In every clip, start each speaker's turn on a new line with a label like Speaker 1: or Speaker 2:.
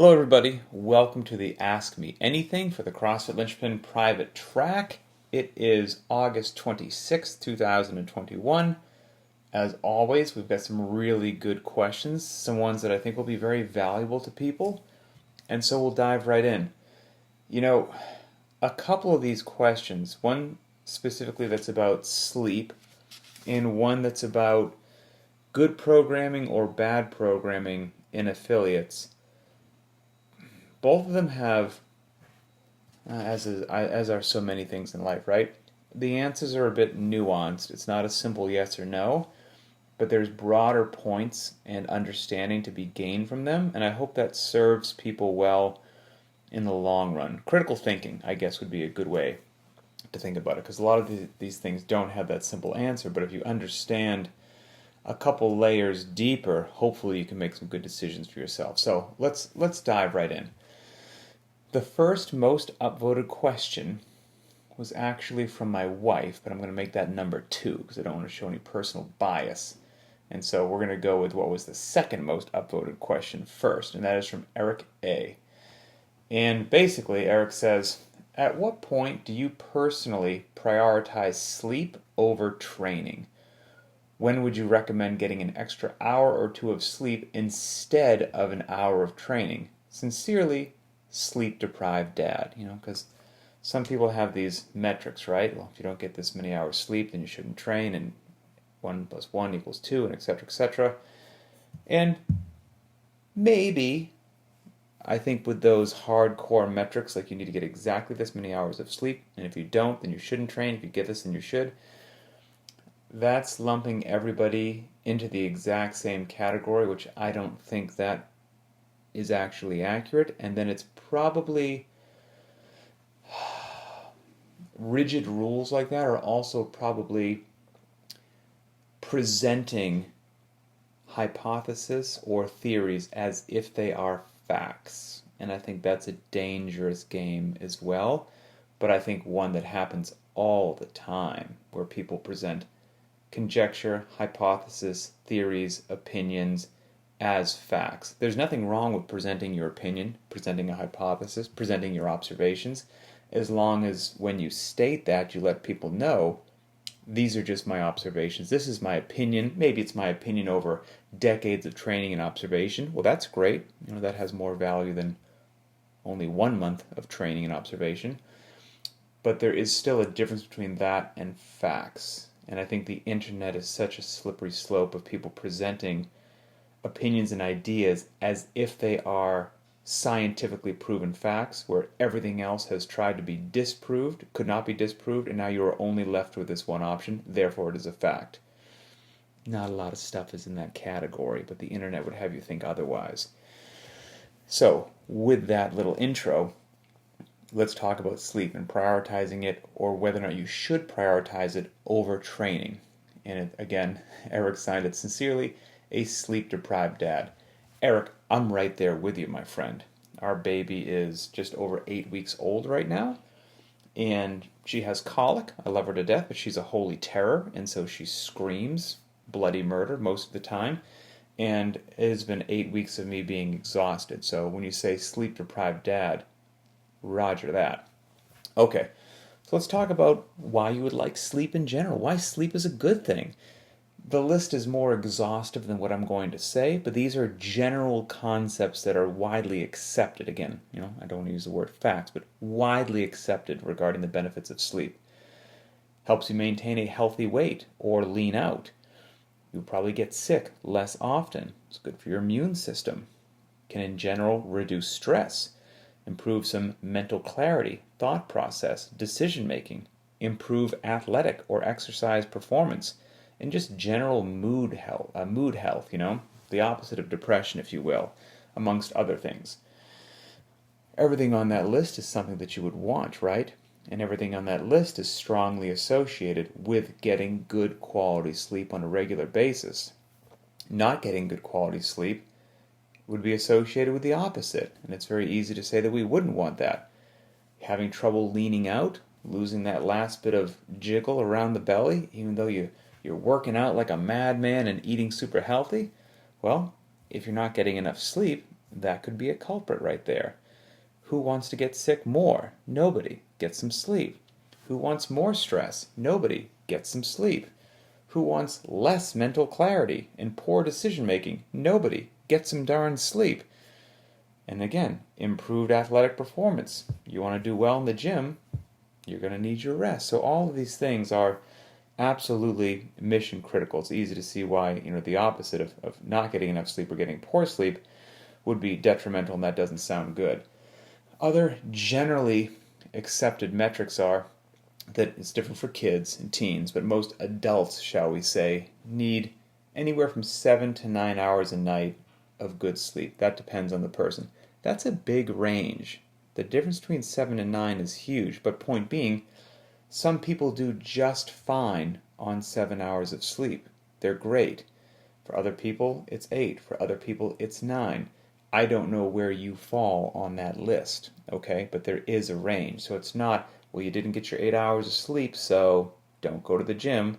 Speaker 1: Hello everybody, welcome to the Ask Me Anything for the CrossFit Linchpin private track. It is August 26th, 2021. As always, we've got some really good questions, some ones that I think will be very valuable to people, and so we'll dive right in. A couple of these questions, one specifically that's about sleep, and one that's about good programming or bad programming in affiliates. Both of them have, as are so many things in life, right? The answers are a bit nuanced. It's not a simple yes or no, but there's broader points and understanding to be gained from them, and I hope that serves people well in the long run. Critical thinking, I guess, would be a good way to think about it, because a lot of these things don't have that simple answer, but if you understand a couple layers deeper, hopefully you can make some good decisions for yourself. So let's dive right in. The first most upvoted question was actually from my wife, but I'm going to make that number 2 because I don't want to show any personal bias. And so we're going to go with what was the second most upvoted question first, and that is from Eric A. And basically, Eric says, at what point do you personally prioritize sleep over training? When would you recommend getting an extra hour or two of sleep instead of an hour of training? Sincerely, sleep-deprived dad, because some people have these metrics, right? Well, if you don't get this many hours sleep, then you shouldn't train, and 1 + 1 = 2, and etc., etc. And maybe, I think with those hardcore metrics, like you need to get exactly this many hours of sleep, and if you don't, then you shouldn't train. If you get this, then you should. That's lumping everybody into the exact same category, which I don't think that is actually accurate, and then it's probably rigid rules like that are also probably presenting hypotheses or theories as if they are facts, and I think that's a dangerous game as well, but I think one that happens all the time, where people present conjecture, hypothesis, theories, opinions as facts. There's nothing wrong with presenting your opinion, presenting a hypothesis, presenting your observations, as long as when you state that, you let people know, these are just my observations. This is my opinion. Maybe it's my opinion over decades of training and observation. Well, that's great. That has more value than only 1 month of training and observation. But there is still a difference between that and facts. And I think the internet is such a slippery slope of people presenting opinions and ideas as if they are scientifically proven facts, where everything else has tried to be disproved, could not be disproved, and now you are only left with this one option, therefore it is a fact. Not a lot of stuff is in that category, but the internet would have you think otherwise. So, with that little intro, let's talk about sleep and prioritizing it, or whether or not you should prioritize it over training. And again, Eric signed it sincerely, a sleep-deprived dad. Eric, I'm right there with you, my friend. Our baby is just over 8 weeks old right now, and she has colic. I love her to death, but she's a holy terror, and so she screams bloody murder most of the time, and it has been 8 weeks of me being exhausted. So when you say sleep-deprived dad, roger that. Okay, so let's talk about why you would like sleep in general, why sleep is a good thing. The list is more exhaustive than what I'm going to say, but these are general concepts that are widely accepted. Again, I don't want to use the word facts, but widely accepted regarding the benefits of sleep. Helps you maintain a healthy weight or lean out. You'll probably get sick less often. It's good for your immune system. Can in general reduce stress, improve some mental clarity, thought process, decision making, improve athletic or exercise performance, and just general mood health, the opposite of depression, if you will, amongst other things. Everything on that list is something that you would want, right? And everything on that list is strongly associated with getting good quality sleep on a regular basis. Not getting good quality sleep would be associated with the opposite, and it's very easy to say that we wouldn't want that. Having trouble leaning out, losing that last bit of jiggle around the belly, even though you're working out like a madman and eating super healthy, well, if you're not getting enough sleep, That could be a culprit right there. Who wants to get sick more? Nobody. Get some sleep. Who wants more stress? Nobody. Get some sleep. Who wants less mental clarity and poor decision making? Nobody. Get some darn sleep. And again, improved athletic performance. You want to do well in the gym, you're going to need your rest. So all of these things are absolutely mission critical. It's easy to see why, the opposite of not getting enough sleep or getting poor sleep would be detrimental, and that doesn't sound good. Other generally accepted metrics are that it's different for kids and teens, but most adults, shall we say, need anywhere from 7 to 9 hours a night of good sleep. That depends on the person. That's a big range. The difference between 7 and 9 is huge, but point being, some people do just fine on 7 hours of sleep. They're great. For other people, it's 8. For other people, it's 9. I don't know where you fall on that list, okay? But there is a range. So it's not, well, you didn't get your 8 hours of sleep, so don't go to the gym.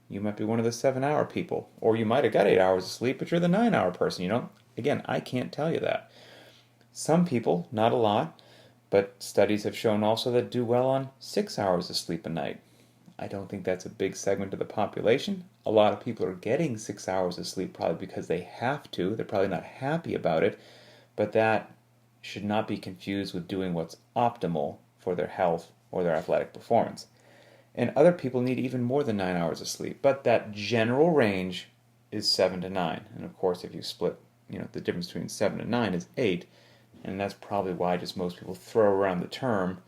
Speaker 1: You might be one of the 7-hour people. Or you might have got 8 hours of sleep, but you're the 9-hour person, Again, I can't tell you that. Some people, not a lot, but studies have shown also that do well on 6 hours of sleep a night. I don't think that's a big segment of the population. A lot of people are getting 6 hours of sleep probably because they have to. They're probably not happy about it, but that should not be confused with doing what's optimal for their health or their athletic performance. And other people need even more than 9 hours of sleep, but that general range is 7 to 9. And of course, if you split, the difference between 7 and 9 is 8, and that's probably why just most people throw around the term,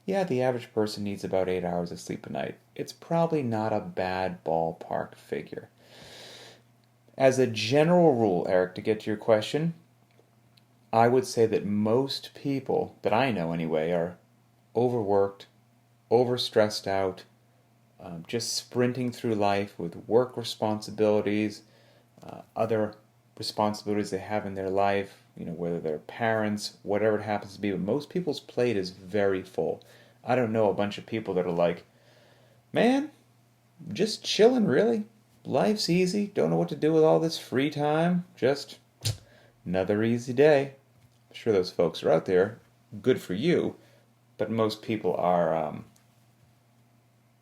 Speaker 1: the average person needs about 8 hours of sleep a night. It's probably not a bad ballpark figure. As a general rule, Eric, to get to your question, I would say that most people, that I know anyway, are overworked, overstressed out, just sprinting through life with work responsibilities, other responsibilities they have in their life, whether they're parents, whatever it happens to be. But most people's plate is very full. I don't know a bunch of people that are like, man, just chilling really. Life's easy. Don't know what to do with all this free time. Just another easy day. I'm sure those folks are out there. Good for you. But most people are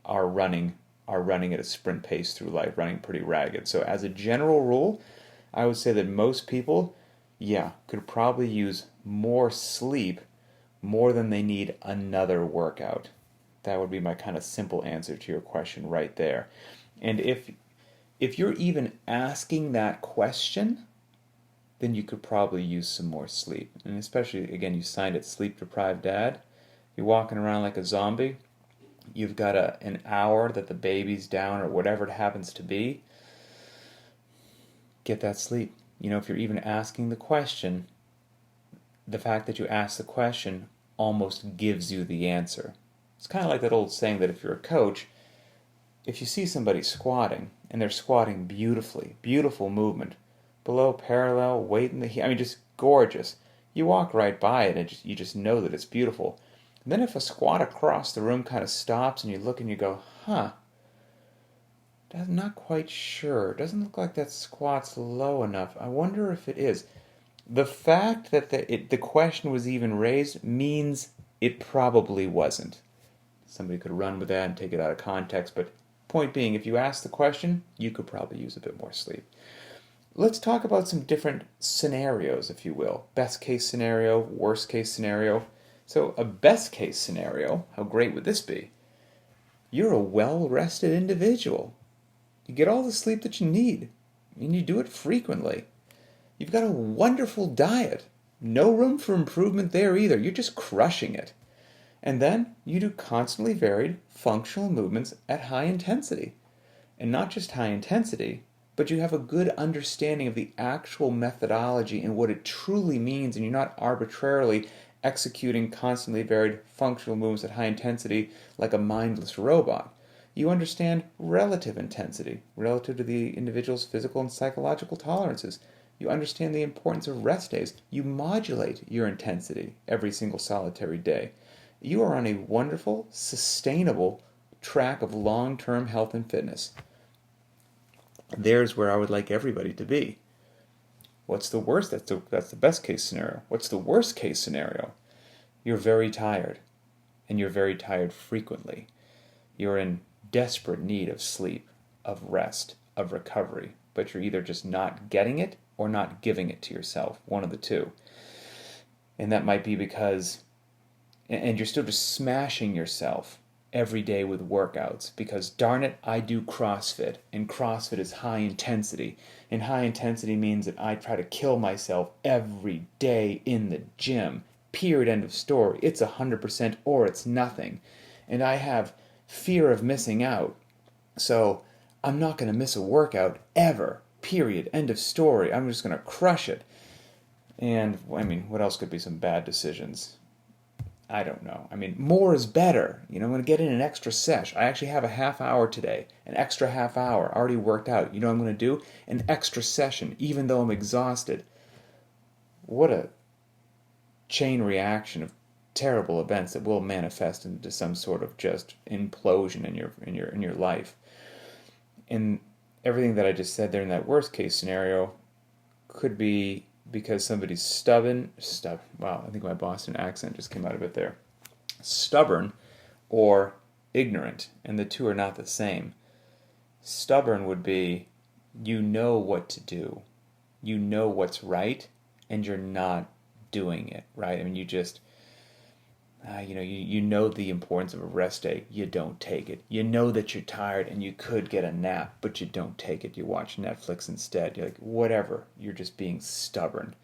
Speaker 1: running at a sprint pace through life, running pretty ragged. So as a general rule, I would say that most people, could probably use more sleep more than they need another workout. That would be my kind of simple answer to your question right there. And if you're even asking that question, then you could probably use some more sleep. And especially, again, you signed it sleep-deprived dad. You're walking around like a zombie. You've got an hour that the baby's down or whatever it happens to be. Get that sleep. If you're even asking the question, the fact that you ask the question almost gives you the answer. It's kind of like that old saying that if you're a coach, if you see somebody squatting, and they're squatting beautifully, beautiful movement, below parallel, weight in the heat, just gorgeous, you walk right by it and you just know that it's beautiful. And then if a squat across the room kind of stops and you look and you go, I'm not quite sure. It doesn't look like that squat's low enough. I wonder if it is. The fact that the question was even raised means it probably wasn't. Somebody could run with that and take it out of context, but point being, if you ask the question, you could probably use a bit more sleep. Let's talk about some different scenarios, if you will. Best case scenario, worst case scenario. So a best case scenario, how great would this be? You're a well-rested individual. You get all the sleep that you need, and you do it frequently. You've got a wonderful diet. No room for improvement there either. You're just crushing it. And then you do constantly varied functional movements at high intensity. And not just high intensity, but you have a good understanding of the actual methodology and what it truly means, and you're not arbitrarily executing constantly varied functional movements at high intensity like a mindless robot. You understand relative intensity, relative to the individual's physical and psychological tolerances. You understand the importance of rest days. You modulate your intensity every single solitary day. You are on a wonderful, sustainable track of long-term health and fitness. There's where I would like everybody to be. What's the worst? That's the best case scenario. What's the worst case scenario? You're very tired, and you're very tired frequently. You're in desperate need of sleep, of rest, of recovery, but you're either just not getting it or not giving it to yourself, one of the two. And that might be because, and you're still just smashing yourself every day with workouts because, darn it, I do CrossFit, and CrossFit is high intensity, and high intensity means that I try to kill myself every day in the gym. Period, end of story. It's 100% or it's nothing. And I have fear of missing out, so I'm not going to miss a workout ever. Period, end of story. I'm just going to crush it. And, I mean, what else could be some bad decisions? I don't know. I mean, more is better. I'm going to get in an extra sesh. I actually have a half hour today, an extra half hour, already worked out. You know what I'm going to do? An extra session, even though I'm exhausted. What a chain reaction of terrible events that will manifest into some sort of just implosion in your life. And everything that I just said there in that worst case scenario could be because somebody's stubborn. Wow, I think my Boston accent just came out of it there. Stubborn or ignorant, and the two are not the same. Stubborn would be you know what to do, you know what's right, and you're not doing it, right? I mean, you just, you know the importance of a rest day. You don't take it. You know that you're tired and you could get a nap, but you don't take it. You watch Netflix instead. You're like, whatever. You're just being stubborn.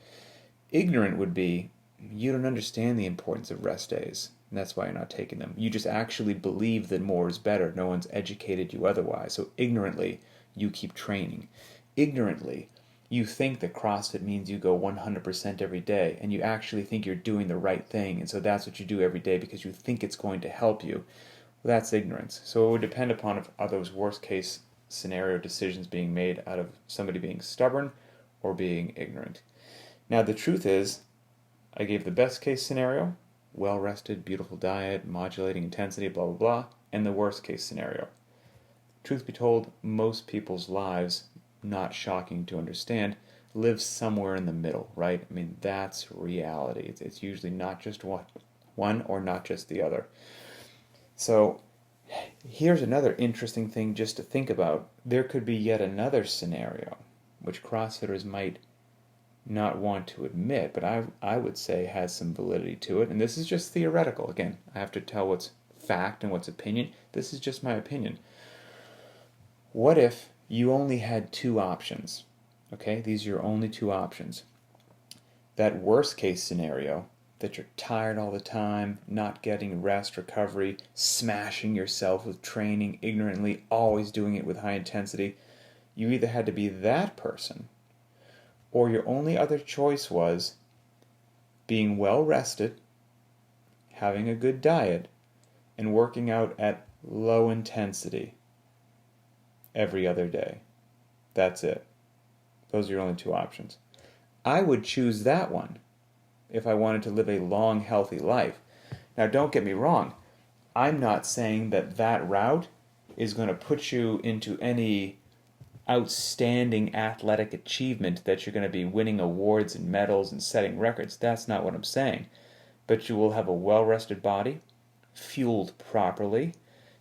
Speaker 1: Ignorant would be you don't understand the importance of rest days, and that's why you're not taking them. You just actually believe that more is better. No one's educated you otherwise. So ignorantly, you keep training. Ignorantly, you think that CrossFit means you go 100% every day, and you actually think you're doing the right thing, and so that's what you do every day because you think it's going to help you. Well, that's ignorance. So it would depend upon if are those worst case scenario decisions being made out of somebody being stubborn or being ignorant. Now the truth is, I gave the best case scenario, well rested, beautiful diet, modulating intensity, blah blah blah, and the worst case scenario. Truth be told, most people's lives, not shocking to understand, live somewhere in the middle, right? I mean, that's reality. It's usually not just one or not just the other. So here's another interesting thing just to think about. There could be yet another scenario, which CrossFitters might not want to admit, but I would say has some validity to it. And this is just theoretical. Again, I have to tell what's fact and what's opinion. This is just my opinion. What if you only had two options? Okay, these are your only two options. That worst case scenario, that you're tired all the time, not getting rest, recovery, smashing yourself with training ignorantly, always doing it with high intensity, you either had to be that person, or your only other choice was being well rested, having a good diet, and working out at low intensity every other day. That's it. Those are your only two options. I would choose that one if I wanted to live a long, healthy life. Now, don't get me wrong. I'm not saying that that route is going to put you into any outstanding athletic achievement that you're going to be winning awards and medals and setting records. That's not what I'm saying. But you will have a well-rested body, fueled properly.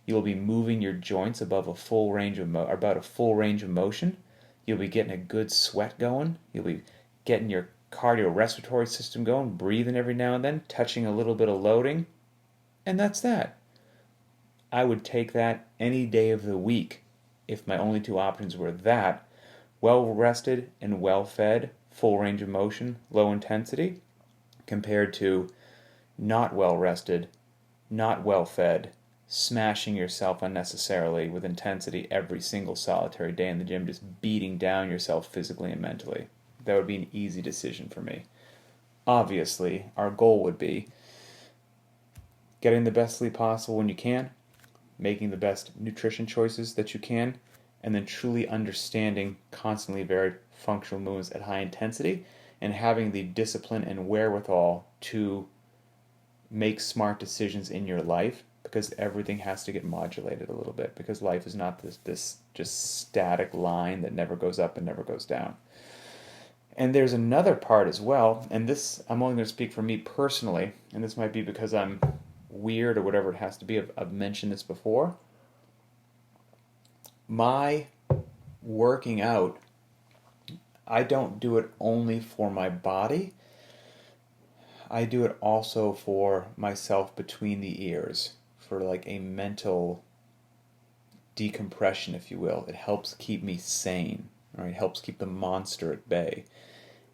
Speaker 1: You'll be moving your joints above a full range of about a full range of motion. You'll be getting a good sweat going. You'll be getting your cardiorespiratory system going, breathing every now and then, touching a little bit of loading. And that's that. I would take that any day of the week if my only two options were that, well-rested and well-fed, full range of motion, low intensity, compared to not well-rested, not well-fed, smashing yourself unnecessarily with intensity every single solitary day in the gym, just beating down yourself physically and mentally. That would be an easy decision for me. Obviously, our goal would be getting the best sleep possible when you can, making the best nutrition choices that you can, and then truly understanding constantly varied functional movements at high intensity and having the discipline and wherewithal to make smart decisions in your life, because everything has to get modulated a little bit, because life is not this just static line that never goes up and never goes down. And there's another part as well, and this, I'm only going to speak for me personally, and this might be because I'm weird or whatever it has to be. I've mentioned this before. My working out, I don't do it only for my body. I do it also for myself between the ears, for like a mental decompression, if you will. It helps keep me sane, right? It helps keep the monster at bay.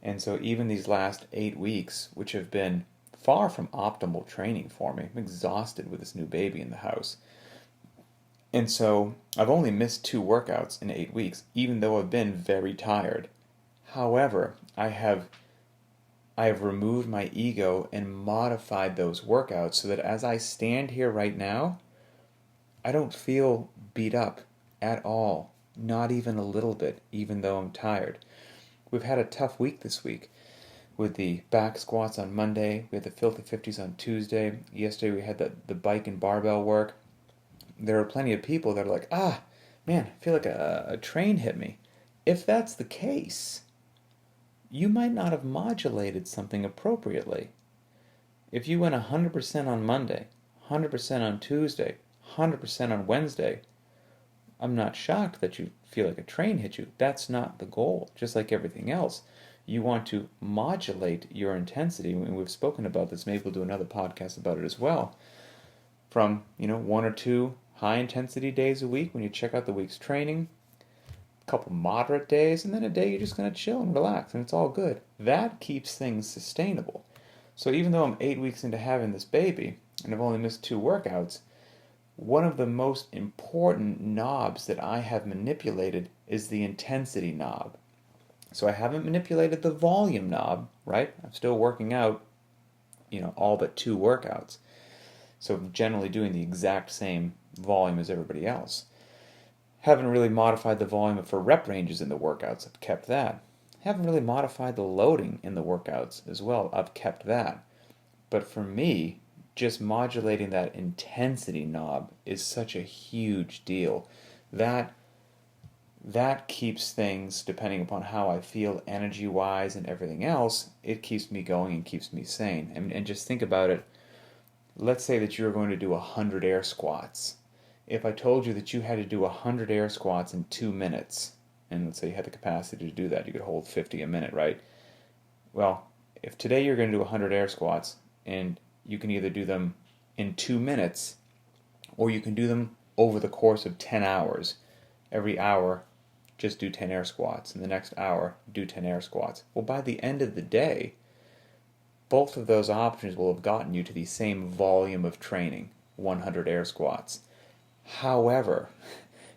Speaker 1: And so even these last 8 weeks, which have been far from optimal training for me, I'm exhausted with this new baby in the house. And so I've only missed 2 workouts in 8 weeks, even though I've been very tired. However, I have removed my ego and modified those workouts so that as I stand here right now, I don't feel beat up at all, not even a little bit, even though I'm tired. We've had a tough week this week with the back squats on Monday. We had the filthy 50s on Tuesday. Yesterday we had the bike and barbell work. There are plenty of people that are like, man, I feel like a train hit me. If that's the case, you might not have modulated something appropriately. If you went 100% on Monday, 100% on Tuesday, 100% on Wednesday, I'm not shocked that you feel like a train hit you. That's not the goal. Just like everything else, you want to modulate your intensity, and we've spoken about this. Maybe we'll do another podcast about it as well. From 1 or 2 high intensity days a week when you check out the week's training, a couple moderate days, and then a day you're just going to chill and relax, and it's all good. That keeps things sustainable. So even though I'm 8 weeks into having this baby, and I've only missed 2 workouts, one of the most important knobs that I have manipulated is the intensity knob. So I haven't manipulated the volume knob, right? I'm still working out, all but 2 workouts. So I'm generally doing the exact same volume as everybody else. Haven't really modified the volume for rep ranges in the workouts. I've kept that. Haven't really modified the loading in the workouts as well. I've kept that. But for me, just modulating that intensity knob is such a huge deal. That keeps things, depending upon how I feel energy-wise and everything else, it keeps me going and keeps me sane. And just think about it. Let's say that you're going to do 100 air squats. If I told you that you had to do 100 air squats in 2 minutes, and let's say you had the capacity to do that, you could hold 50 a minute, right? Well, if today you're going to do 100 air squats, and you can either do them in 2 minutes, or you can do them over the course of 10 hours. Every hour, just do 10 air squats, and the next hour, do 10 air squats. Well, by the end of the day, both of those options will have gotten you to the same volume of training, 100 air squats. However,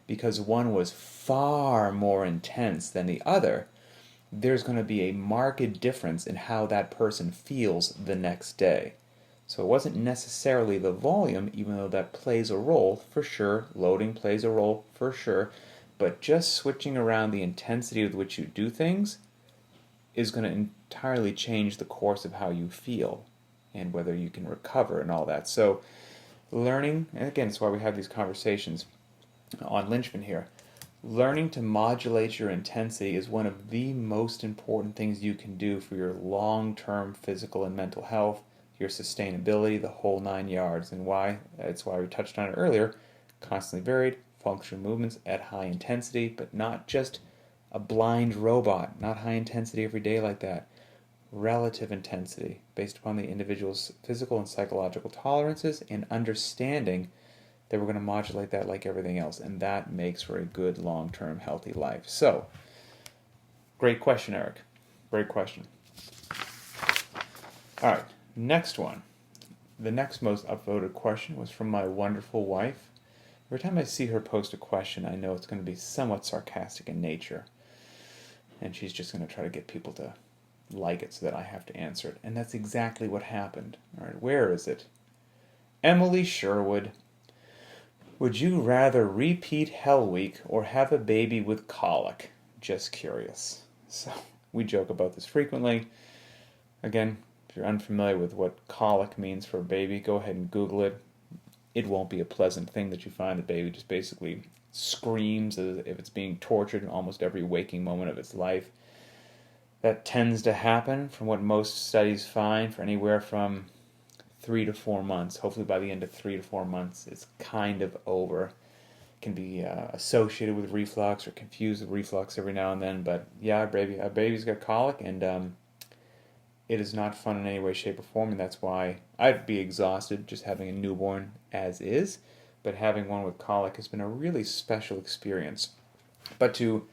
Speaker 1: because one was far more intense than the other, there's going to be a marked difference in how that person feels the next day. So it wasn't necessarily the volume, even though that plays a role for sure. Loading plays a role for sure. But just switching around the intensity with which you do things is going to entirely change the course of how you feel and whether you can recover and all that. So learning, and again, it's why we have these conversations on Linchpin here, learning to modulate your intensity is one of the most important things you can do for your long-term physical and mental health, your sustainability, the whole 9 yards. And why? That's why we touched on it earlier. Constantly varied, functional movements at high intensity, but not just a blind robot, not high intensity every day like that. Relative intensity, based upon the individual's physical and psychological tolerances, and understanding that we're going to modulate that like everything else, and that makes for a good long-term healthy life. So, great question, Eric. Great question. All right, next one. The next most upvoted question was from my wonderful wife. Every time I see her post a question, I know it's going to be somewhat sarcastic in nature, and she's just going to try to get people to like it so that I have to answer it. And that's exactly what happened. All right, where is it? Emily Sherwood. Would you rather repeat Hell Week or have a baby with colic? Just curious. So, we joke about this frequently. Again, if you're unfamiliar with what colic means for a baby, go ahead and Google it. It won't be a pleasant thing that you find. The baby just basically screams as if it's being tortured in almost every waking moment of its life. That tends to happen, from what most studies find, for anywhere from 3 to 4 months. Hopefully by the end of 3 to 4 months, it's kind of over. It can be associated with reflux or confused with reflux every now and then. But yeah, our baby's got colic, and it is not fun in any way, shape, or form. And that's why I'd be exhausted just having a newborn as is. But having one with colic has been a really special experience. But to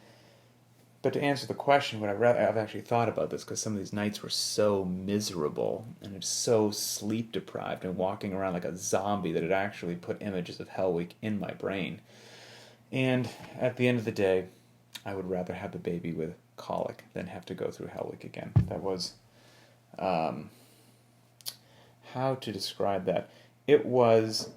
Speaker 1: answer the question, I've actually thought about this, because some of these nights were so miserable and it's so sleep deprived and walking around like a zombie that it actually put images of Hell Week in my brain. And at the end of the day, I would rather have a baby with colic than have to go through Hell Week again. That was, how to describe that? It was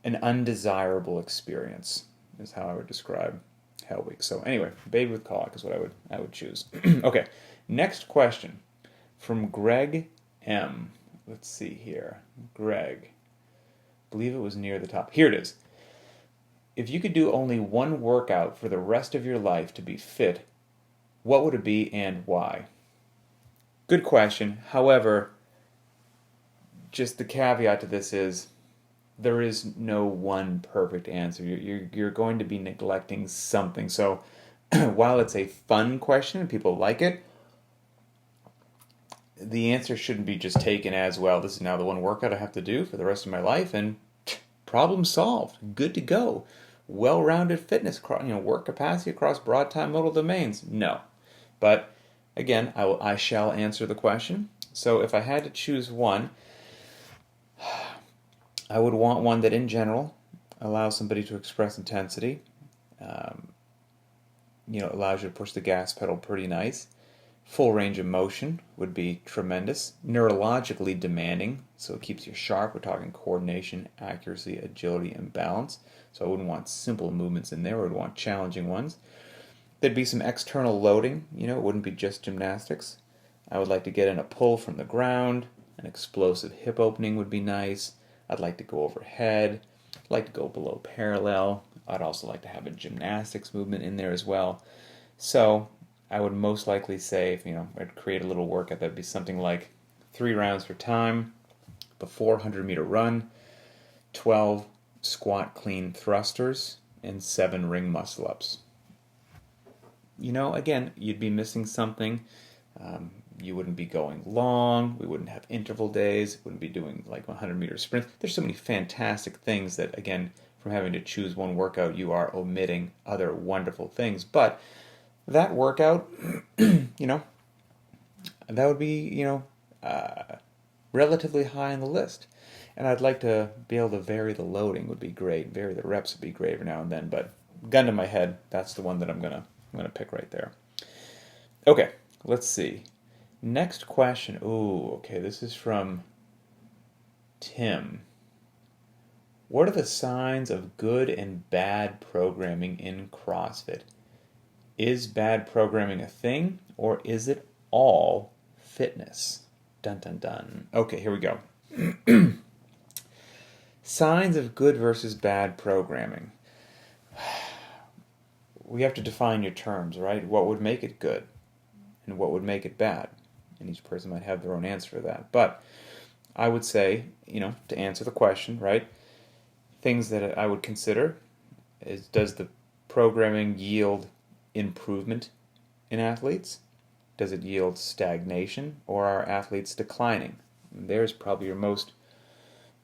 Speaker 1: an undesirable experience, is how I would describe Hell Week. So anyway, baby with colic is what I would choose. Okay, next question from Greg M. Let's see here. Greg. I believe it was near the top. Here it is. If you could do only one workout for the rest of your life to be fit, what would it be and why? Good question. However, just the caveat to this is there is no one perfect answer. You're going to be neglecting something. So while it's a fun question and people like it, the answer shouldn't be just taken as, well, this is now the one workout I have to do for the rest of my life, and problem solved. Good to go. Well-rounded fitness, work capacity across broad time modal domains. No. But again, I shall answer the question. So if I had to choose one, I would want one that, in general, allows somebody to express intensity. Allows you to push the gas pedal pretty nice. Full range of motion would be tremendous. Neurologically demanding, so it keeps you sharp. We're talking coordination, accuracy, agility, and balance. So I wouldn't want simple movements in there. I would want challenging ones. There'd be some external loading. It wouldn't be just gymnastics. I would like to get in a pull from the ground. An explosive hip opening would be nice. I'd like to go overhead. I'd like to go below parallel. I'd also like to have a gymnastics movement in there as well. So I would most likely say, if I'd create a little workout, that'd be something like 3 rounds for time, the 400-meter run, 12 squat clean thrusters, and 7 ring muscle-ups. Again, you'd be missing something. You wouldn't be going long. We wouldn't have interval days. Wouldn't be doing like 100-meter sprints. There's so many fantastic things that, again, from having to choose one workout, you are omitting other wonderful things. But that workout, that would be, relatively high on the list. And I'd like to be able to vary the loading would be great. Vary the reps would be great every now and then. But gun to my head, that's the one that I'm gonna pick right there. Okay, let's see. Next question. Ooh, okay, this is from Tim. What are the signs of good and bad programming in CrossFit? Is bad programming a thing, or is it all fitness? Dun dun dun. Okay, here we go. Signs of good versus bad programming. We have to define your terms, right? What would make it good and what would make it bad? And each person might have their own answer for that. But I would say, to answer the question, right, things that I would consider is, does the programming yield improvement in athletes? Does it yield stagnation, or are athletes declining? And there's probably your most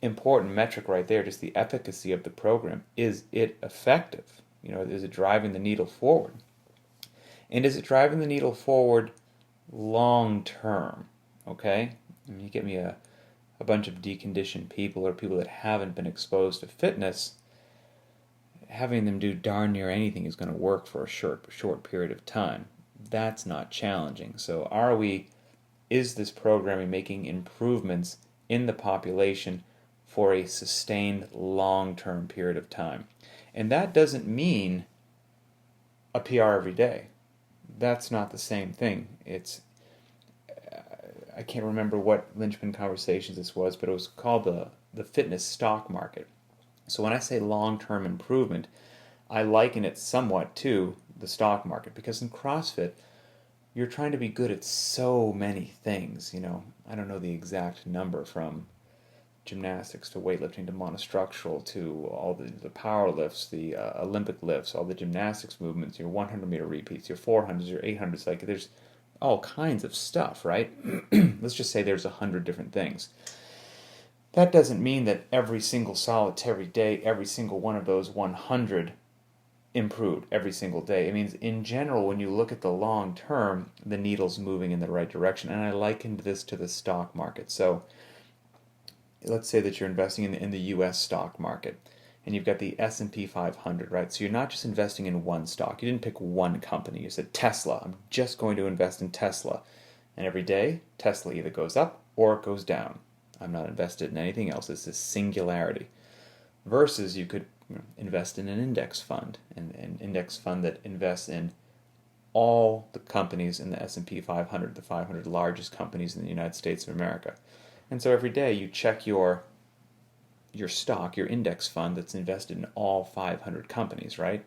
Speaker 1: important metric right there, just the efficacy of the program. Is it effective? Is it driving the needle forward? And is it driving the needle forward long term? Okay? You get me a bunch of deconditioned people or people that haven't been exposed to fitness, having them do darn near anything is going to work for a short period of time. That's not challenging. So is this programming making improvements in the population for a sustained long-term period of time? And that doesn't mean a PR every day. That's not the same thing. I can't remember what Linchpin Conversations this was, but it was called the fitness stock market. So when I say long-term improvement, I liken it somewhat to the stock market, because in CrossFit, you're trying to be good at so many things. I don't know the exact number, from gymnastics to weightlifting to monostructural to all the power lifts, the Olympic lifts, all the gymnastics movements, your 100-meter repeats, your 400s, your 800s. Like, there's all kinds of stuff, right? Let's just say there's 100 different things. That doesn't mean that every single solitary day, every single one of those 100 improved every single day. It means, in general, when you look at the long term, the needle's moving in the right direction. And I likened this to the stock market. So let's say that you're investing in the U.S. stock market, and you've got the S&P 500, right? So you're not just investing in one stock. You didn't pick one company. You said Tesla. I'm just going to invest in Tesla. And every day, Tesla either goes up or it goes down. I'm not invested in anything else. It's this singularity. Versus you could invest in an index fund, an index fund that invests in all the companies in the S&P 500, the 500 largest companies in the United States of America. And so every day you check your stock, your index fund that's invested in all 500 companies, right?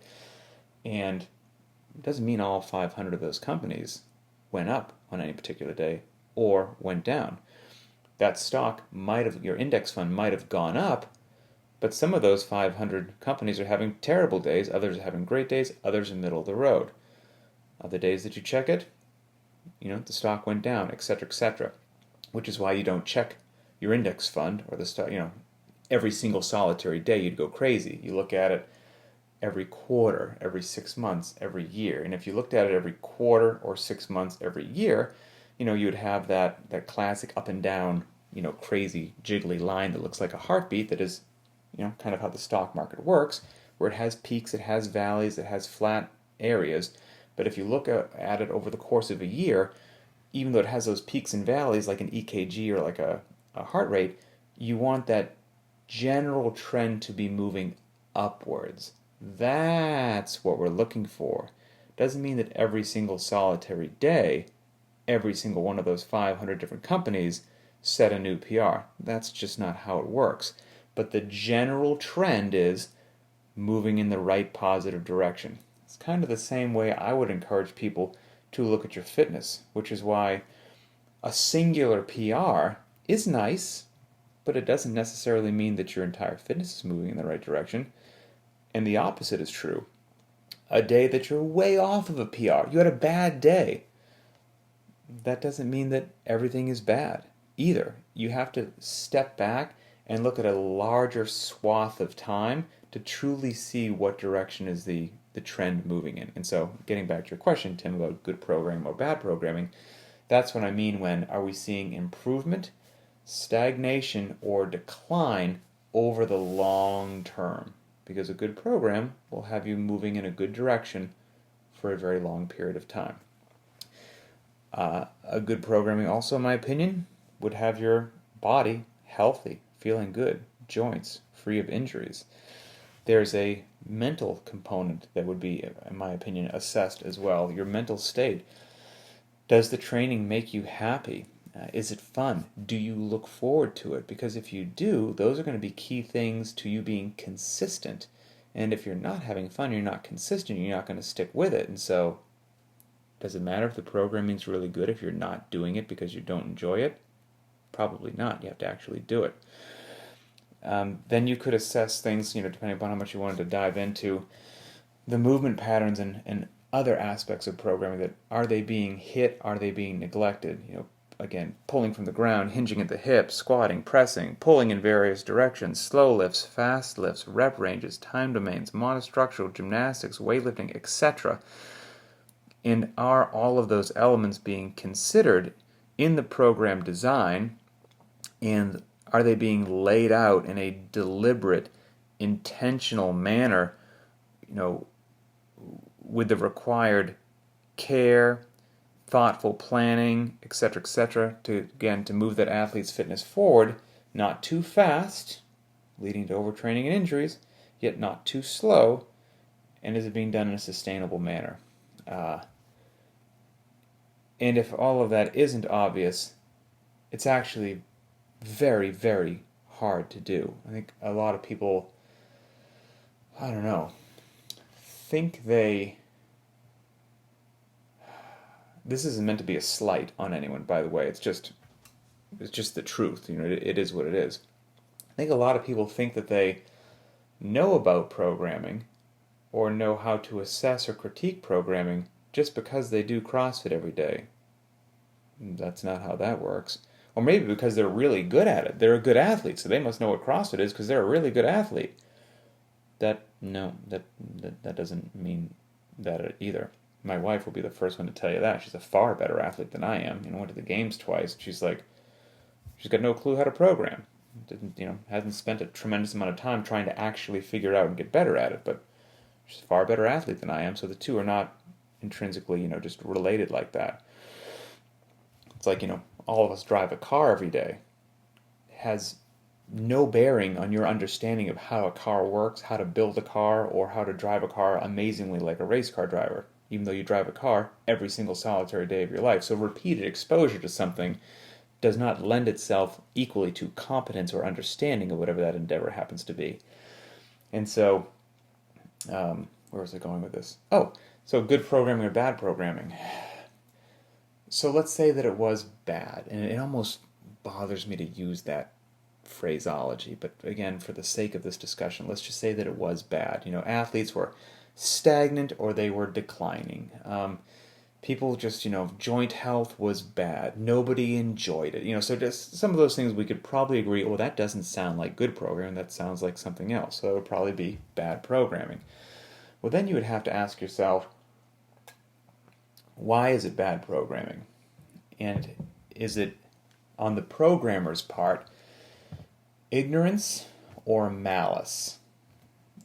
Speaker 1: And it doesn't mean all 500 of those companies went up on any particular day or went down. That stock your index fund might have gone up, but some of those 500 companies are having terrible days, others are having great days, others are middle of the road. Other days that you check it, the stock went down, etc., etc. Which is why you don't check your index fund or the stock, every single solitary day. You'd go crazy. You look at it every quarter, every 6 months, every year. And if you looked at it every quarter or 6 months every year, you would have that classic up and down, crazy jiggly line that looks like a heartbeat. That is, kind of how the stock market works, where it has peaks, it has valleys, it has flat areas. But if you look at it over the course of a year, even though it has those peaks and valleys like an EKG or like a heart rate, you want that general trend to be moving upwards. That's what we're looking for. Doesn't mean that every single solitary day, every single one of those 500 different companies set a new PR. That's just not how it works. But the general trend is moving in the right positive direction. It's kind of the same way I would encourage people to look at your fitness, which is why a singular PR is nice, but it doesn't necessarily mean that your entire fitness is moving in the right direction. And the opposite is true. A day that you're way off of a PR, you had a bad day, that doesn't mean that everything is bad either. You have to step back and look at a larger swath of time to truly see what direction is the trend moving in. And so, getting back to your question, Tim, about good programming or bad programming, that's what I mean when are we seeing improvement, stagnation, or decline over the long term. Because a good program will have you moving in a good direction for a very long period of time. A good programming also, in my opinion, would have your body healthy, feeling good, joints free of injuries. There's a mental component that would be, in my opinion, assessed as well. Your mental state. Does the training make you happy? Is it fun? Do you look forward to it? Because if you do, those are going to be key things to you being consistent. And if you're not having fun, you're not consistent, you're not going to stick with it. And so, does it matter if the programming's really good if you're not doing it because you don't enjoy it? Probably not. You have to actually do it. Then you could assess things, depending upon how much you wanted to dive into the movement patterns and other aspects of programming. That are they being hit? Are they being neglected? Again, pulling from the ground, hinging at the hips, squatting, pressing, pulling in various directions, slow lifts, fast lifts, rep ranges, time domains, monostructural, gymnastics, weightlifting, etc. And are all of those elements being considered in the program design, and are they being laid out in a deliberate, intentional manner, with the required care, thoughtful planning, etc., to move that athlete's fitness forward, not too fast, leading to overtraining and injuries, yet not too slow, and is it being done in a sustainable manner? And if all of that isn't obvious, it's actually very, very hard to do. I think a lot of people, think they this isn't meant to be a slight on anyone, by the way. It's just the truth. It is what it is. I think a lot of people think that they know about programming or know how to assess or critique programming just because they do CrossFit every day. That's not how that works. Or maybe because they're really good at it. They're a good athlete, so they must know what CrossFit is because they're a really good athlete. That doesn't mean that either. My wife will be the first one to tell you that. She's a far better athlete than I am. Went to the games twice. She's got no clue how to program. Hasn't spent a tremendous amount of time trying to actually figure it out and get better at it. But she's a far better athlete than I am, so the two are not intrinsically, just related like that. It's like, all of us drive a car every day. It has no bearing on your understanding of how a car works, how to build a car, or how to drive a car amazingly like a race car driver, even though you drive a car every single solitary day of your life. So repeated exposure to something does not lend itself equally to competence or understanding of whatever that endeavor happens to be. And so, where was I going with this? Oh, so good programming or bad programming. So let's say that it was bad, and it almost bothers me to use that phraseology, but again, for the sake of this discussion, let's just say that it was bad. Athletes were stagnant or they were declining. People just, joint health was bad. Nobody enjoyed it. So just some of those things we could probably agree, well, that doesn't sound like good programming, that sounds like something else. So it would probably be bad programming. Well, then you would have to ask yourself, why is it bad programming? And is it, on the programmer's part, ignorance or malice?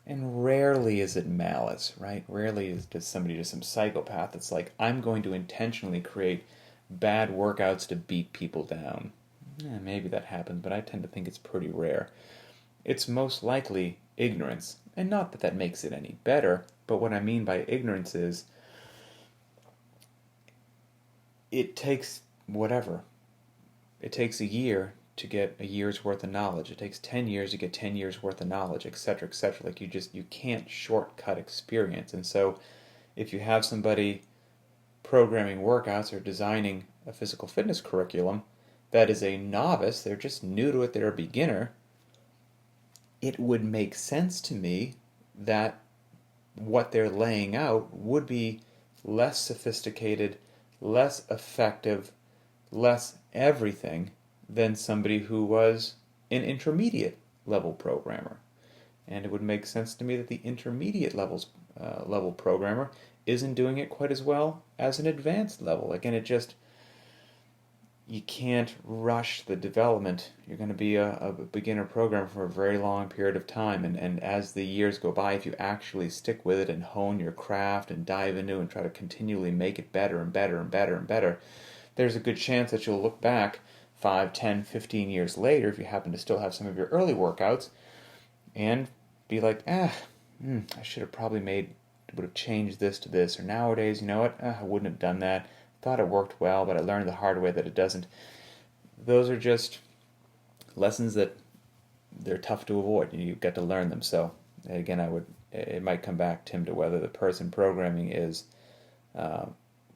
Speaker 1: And rarely is it malice, right? Rarely does somebody, just some psychopath that's like, I'm going to intentionally create bad workouts to beat people down. Maybe that happens, but I tend to think it's pretty rare. It's most likely ignorance. And not that makes it any better, but what I mean by ignorance is it takes whatever. It takes a year to get a year's worth of knowledge. It takes 10 years to get 10 years worth of knowledge, etc., etc. Like you can't shortcut experience. And so if you have somebody programming workouts or designing a physical fitness curriculum that is a novice, they're just new to it, they're a beginner, it would make sense to me that what they're laying out would be less sophisticated, less effective, less everything than somebody who was an intermediate level programmer. And it would make sense to me that the intermediate level programmer isn't doing it quite as well as an advanced level. Again, you can't rush the development. You're going to be a beginner programmer for a very long period of time, and as the years go by, if you actually stick with it and hone your craft and dive into and try to continually make it better and better and better and better, there's a good chance that you'll look back 5, 10, 15 years later, if you happen to still have some of your early workouts, and be like, I should have probably would have changed this to this, or nowadays, you know what, I wouldn't have done that. Thought it worked well, but I learned the hard way that it doesn't. Those are just lessons that they're tough to avoid, and you get to learn them. So, again, it might come back, Tim, to whether the person programming is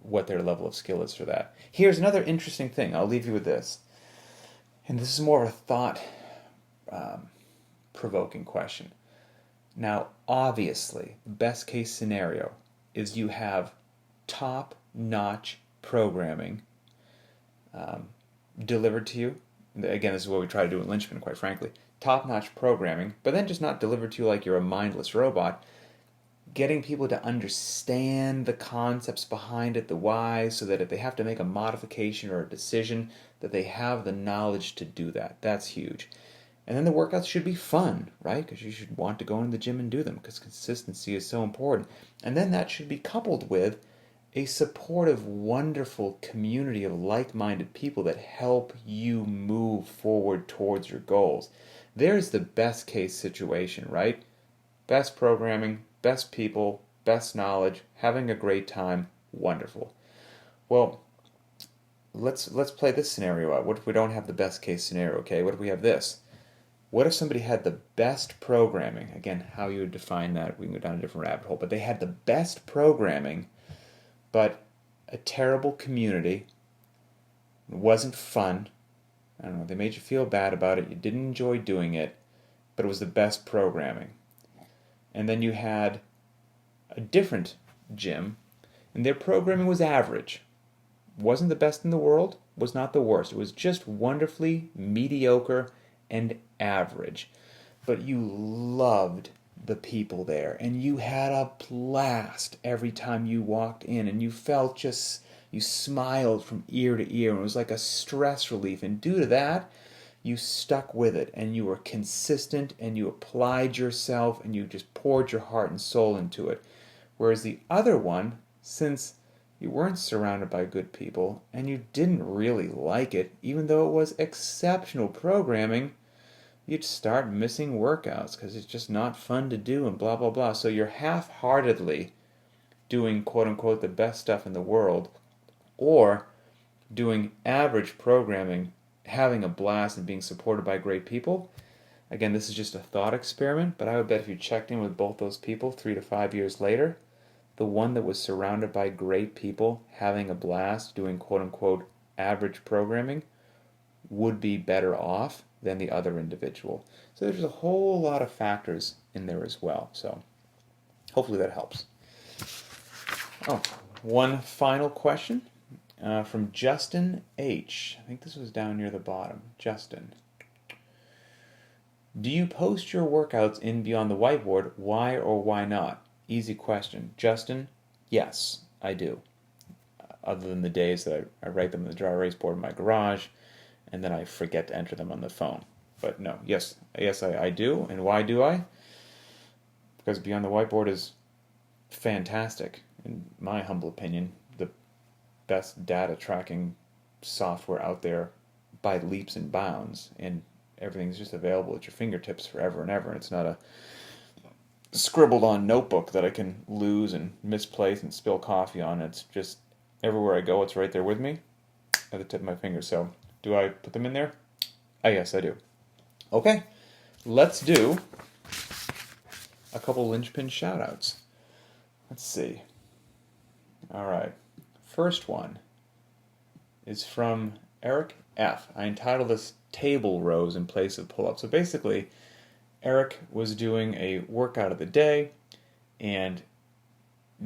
Speaker 1: what their level of skill is for that. Here's another interesting thing. I'll leave you with this. And this is more of a thought-provoking question. Now, obviously, the best case scenario is you have top-notch programming delivered to you. Again, this is what we try to do in Linchpin, quite frankly. Top-notch programming, but then just not delivered to you like you're a mindless robot. Getting people to understand the concepts behind it, the why, so that if they have to make a modification or a decision, that they have the knowledge to do that. That's huge. And then the workouts should be fun, right? Because you should want to go into the gym and do them, because consistency is so important. And then that should be coupled with a supportive, wonderful community of like-minded people that help you move forward towards your goals. There's the best case situation, right? Best programming, best people, best knowledge, having a great time, wonderful. Well, let's play this scenario out. What if we don't have the best case scenario, okay? What if we have this? What if somebody had the best programming? Again, how you would define that, we can go down a different rabbit hole, but they had the best programming, but a terrible community. It wasn't fun. I don't know, they made you feel bad about it. You didn't enjoy doing it, but it was the best programming. And then you had a different gym, and their programming was average. Wasn't the best in the world, was not the worst. It was just wonderfully mediocre and average. But you loved the people there, and you had a blast every time you walked in, and you felt just, you smiled from ear to ear, and it was like a stress relief. And due to that, you stuck with it, and you were consistent, and you applied yourself, and you just poured your heart and soul into it. Whereas the other one, since you weren't surrounded by good people, and you didn't really like it, even though it was exceptional programming, you'd start missing workouts because it's just not fun to do and blah, blah, blah. So you're half-heartedly doing, quote-unquote, the best stuff in the world, or doing average programming, having a blast and being supported by great people. Again, this is just a thought experiment, but I would bet if you checked in with both those people 3 to 5 years later, the one that was surrounded by great people, having a blast, doing quote-unquote average programming, would be better off than the other individual. So there's a whole lot of factors in there as well. So hopefully that helps. Oh, one final question from Justin H. I think this was down near the bottom. Justin. Do you post your workouts in Beyond the Whiteboard? Why or why not? Easy question. Justin, yes, I do. Other than the days that I write them on the dry erase board in my garage, and then I forget to enter them on the phone. But no, yes, I do. And why do I? Because Beyond the Whiteboard is fantastic, in my humble opinion. The best data tracking software out there by leaps and bounds, and everything's just available at your fingertips forever and ever. And it's not a scribbled on notebook that I can lose and misplace and spill coffee on. It's just everywhere I go, it's right there with me at the tip of my finger. So do I put them in there? Yes, I do. Okay, let's do a couple Linchpin shout-outs. Let's see. All right. First one is from Eric F. I entitled this Table Rows in Place of Pull-Ups. So basically, Eric was doing a workout of the day and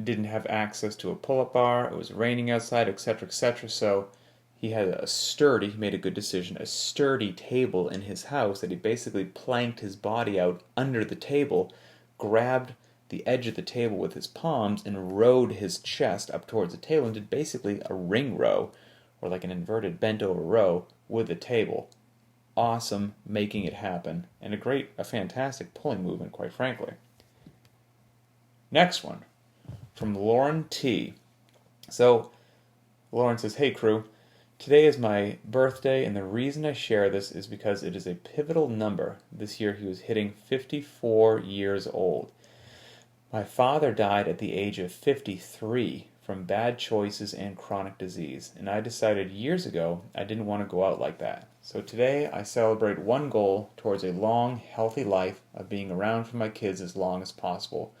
Speaker 1: didn't have access to a pull-up bar. It was raining outside, etc., etc. So he had he made a good decision, a sturdy table in his house that he basically planked his body out under the table, grabbed the edge of the table with his palms, and rode his chest up towards the table and did basically a ring row, or like an inverted bent-over row with the table. Awesome, making it happen, and a fantastic pulling movement, quite frankly. Next one, from Lauren T. So, Lauren says, "Hey crew, today is my birthday, and the reason I share this is because it is a pivotal number. This year he was hitting 54 years old. My father died at the age of 53 from bad choices and chronic disease, and I decided years ago I didn't want to go out like that. So today I celebrate one goal towards a long, healthy life of being around for my kids as long as possible.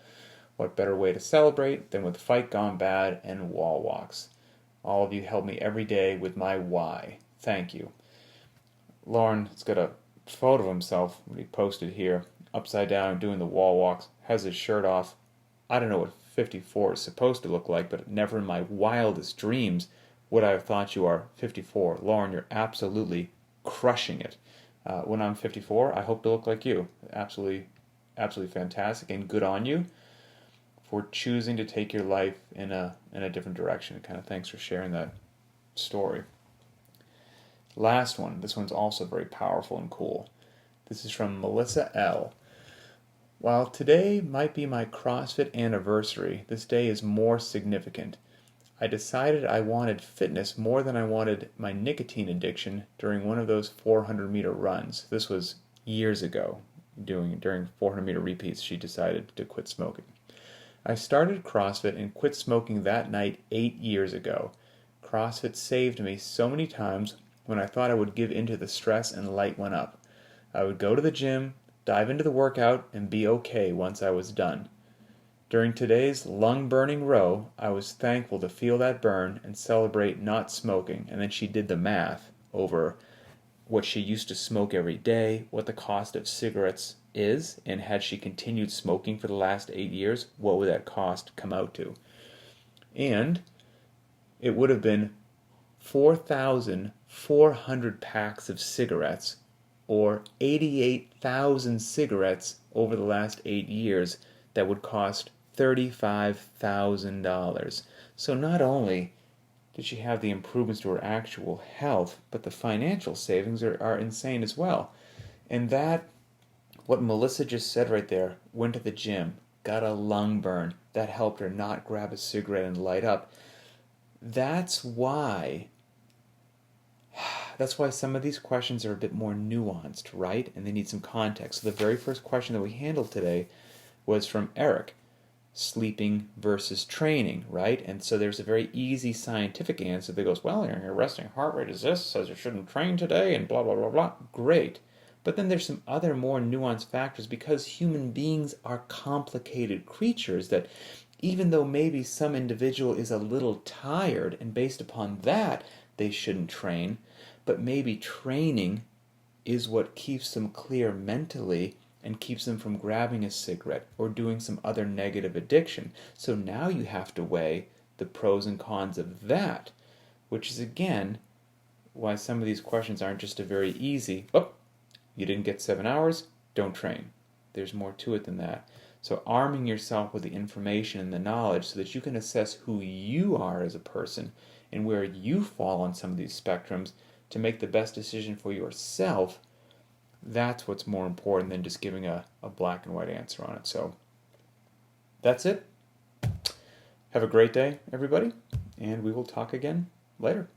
Speaker 1: What better way to celebrate than with Fight Gone Bad and wall walks? All of you help me every day with my why. Thank you." Lauren has got a photo of himself, what he posted here, upside down doing the wall walks, has his shirt off. I don't know what 54 is supposed to look like, but never in my wildest dreams would I have thought you are 54. Lauren, you're absolutely crushing it. When I'm 54, I hope to look like you. Absolutely, absolutely fantastic, and good on you for choosing to take your life in a different direction. Kind of thanks for sharing that story. Last one. This one's also very powerful and cool. This is from Melissa L. While today might be my CrossFit anniversary, this day is more significant. I decided I wanted fitness more than I wanted my nicotine addiction during one of those 400-meter runs. This was years ago. During 400-meter repeats, she decided to quit smoking. I started CrossFit and quit smoking that night 8 years ago. CrossFit saved me so many times when I thought I would give in to the stress and light went up. I would go to the gym, dive into the workout, and be okay once I was done. During today's lung-burning row, I was thankful to feel that burn and celebrate not smoking. And then she did the math over what she used to smoke every day, what the cost of cigarettes is, and had she continued smoking for the last 8 years, what would that cost come out to? And it would have been 4,400 packs of cigarettes, or 88,000 cigarettes over the last 8 years that would cost $35,000. So not only did she have the improvements to her actual health, but the financial savings are insane as well. And that, what Melissa just said right there, went to the gym, got a lung burn, that helped her not grab a cigarette and light up. That's why some of these questions are a bit more nuanced, right? And they need some context. So the very first question that we handled today was from Eric. Sleeping versus training, right? And so there's a very easy scientific answer that goes, well, your resting heart rate is this, says you shouldn't train today, and blah, blah, blah, blah. Great. But then there's some other more nuanced factors because human beings are complicated creatures that even though maybe some individual is a little tired and based upon that they shouldn't train, but maybe training is what keeps them clear mentally and keeps them from grabbing a cigarette or doing some other negative addiction. So now you have to weigh the pros and cons of that, which is again why some of these questions aren't just a very easy, oh, you didn't get 7 hours, don't train. There's more to it than that. So arming yourself with the information and the knowledge so that you can assess who you are as a person and where you fall on some of these spectrums to make the best decision for yourself, that's what's more important than just giving a black and white answer on it. So that's it. Have a great day, everybody, and we will talk again later.